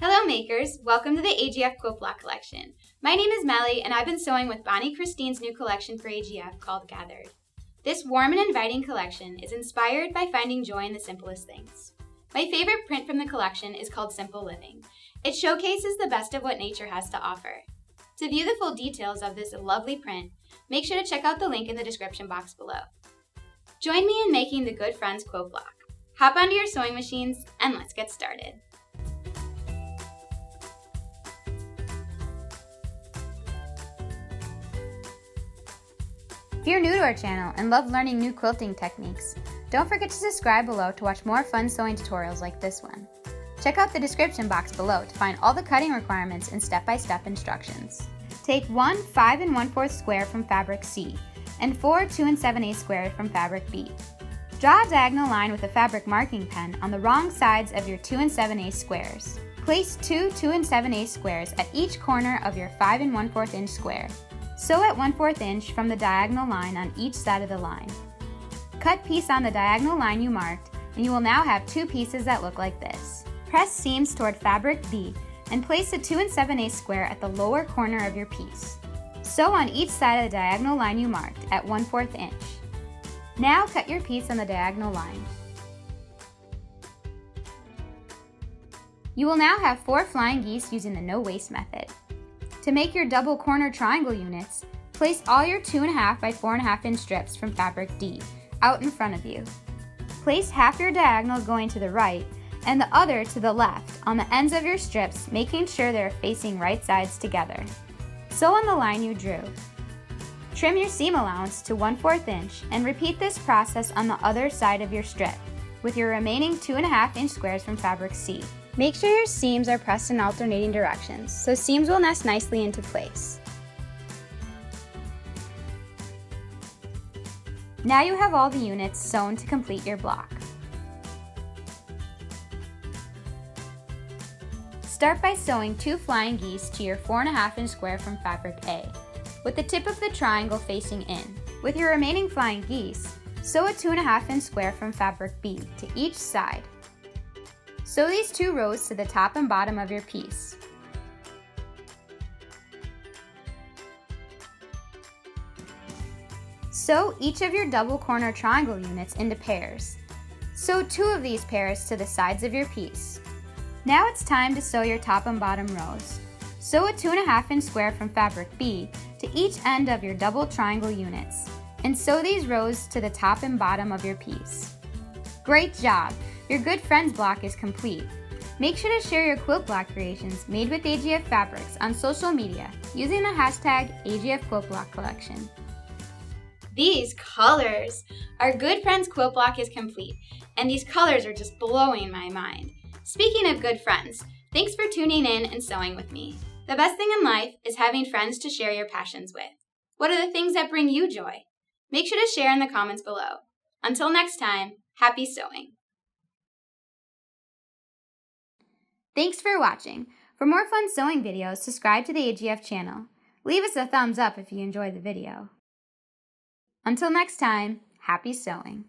Hello makers, welcome to the AGF Quilt Block collection. My name is Melly and I've been sewing with Bonnie Christine's new collection for AGF called Gathered. This warm and inviting collection is inspired by finding joy in the simplest things. My favorite print from the collection is called Simple Living. It showcases the best of what nature has to offer. To view the full details of this lovely print, make sure to check out the link in the description box below. Join me in making the Good Friends Quilt Block. Hop onto your sewing machines and let's get started. If you're new to our channel and love learning new quilting techniques, don't forget to subscribe below to watch more fun sewing tutorials like this one. Check out the description box below to find all the cutting requirements and step-by-step instructions. Take one 5 1/4 square from fabric C and 4 2 7/8 squares from fabric B. Draw a diagonal line with a fabric marking pen on the wrong sides of your 2 7/8 squares. Place two 2 7/8 squares at each corner of your 5 1/4 inch square. Sew at 1/4 inch from the diagonal line on each side of the line. Cut piece on the diagonal line you marked, and you will now have two pieces that look like this. Press seams toward fabric B and place the 2 7/8 square at the lower corner of your piece. Sew on each side of the diagonal line you marked at 1/4 inch. Now cut your piece on the diagonal line. You will now have 4 flying geese using the no waste method. To make your double corner triangle units, place all your 2.5 by 4.5 inch strips from fabric D out in front of you. Place half your diagonal going to the right and the other to the left on the ends of your strips, making sure they're facing right sides together. Sew on the line you drew. Trim your seam allowance to 1/4 inch and repeat this process on the other side of your strip with your remaining 2.5 inch squares from fabric C. Make sure your seams are pressed in alternating directions so seams will nest nicely into place. Now you have all the units sewn to complete your block. Start by sewing 2 flying geese to your 4.5 inch square from fabric A, with the tip of the triangle facing in. With your remaining flying geese, sew a 2.5 inch square from fabric B to each side. Sew these 2 rows to the top and bottom of your piece. Sew each of your double corner triangle units into pairs. Sew 2 of these pairs to the sides of your piece. Now it's time to sew your top and bottom rows. Sew a 2.5 inch square from fabric B to each end of your double triangle units, and sew these rows to the top and bottom of your piece. Great job! Your Good Friends block is complete. Make sure to share your quilt block creations made with AGF fabrics on social media using the hashtag AGF Quilt Block Collection. These colors! Our Good Friends quilt block is complete, and these colors are just blowing my mind. Speaking of good friends, thanks for tuning in and sewing with me. The best thing in life is having friends to share your passions with. What are the things that bring you joy? Make sure to share in the comments below. Until next time, happy sewing! Thanks for watching. For more fun sewing videos, subscribe to the AGF channel. Leave us a thumbs up if you enjoyed the video. Until next time, happy sewing!